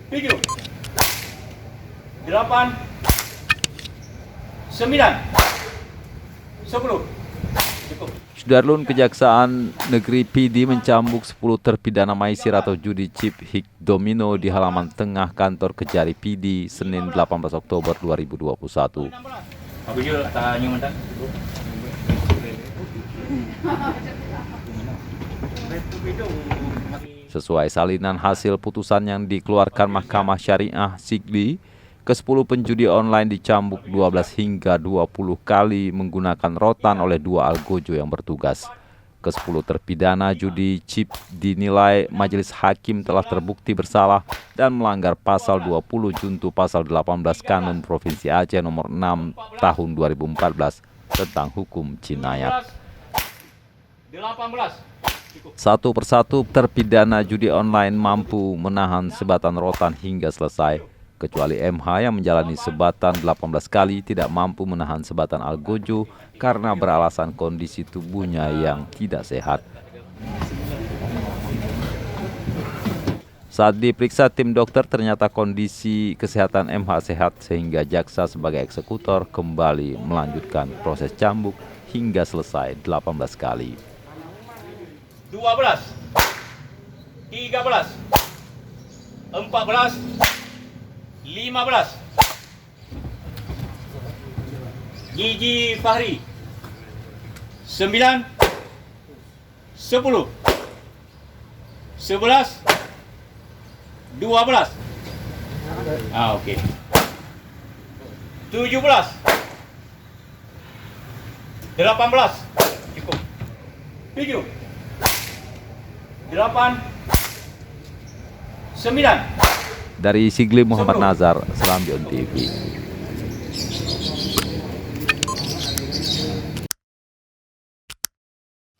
7, 8, 9, 10. Cukup. Sudarlun, Kejaksaan Negeri PD mencambuk 10 terpidana maisir atau judi chip hik domino di halaman tengah kantor Kejari PD Senin 18 Oktober 2021. Aku juga tanya mantan. Sesuai salinan hasil putusan yang dikeluarkan Mahkamah Syariah Sigli, ke-10 penjudi online dicambuk 12 hingga 20 kali menggunakan rotan oleh 2 algojo yang bertugas. Ke-10 terpidana judi chip dinilai majelis hakim telah terbukti bersalah dan melanggar pasal 20 junto pasal 18 Kanun Provinsi Aceh nomor 6 tahun 2014 tentang hukum jinayat. 18. Satu persatu terpidana judi online mampu menahan sebatan rotan hingga selesai, kecuali MH yang menjalani sebatan 18 kali tidak mampu menahan sebatan algojo karena beralasan kondisi tubuhnya yang tidak sehat. Saat diperiksa tim dokter ternyata kondisi kesehatan MH sehat sehingga jaksa sebagai eksekutor kembali melanjutkan proses cambuk hingga selesai 18 kali. 12, 13, 14, 15. Gigi Fahri 9, 10, 11, 12. Okey. 17, 18. Cukup. 7, 8, 9. Dari Sigli Muhammad Nazar, Serambion TV.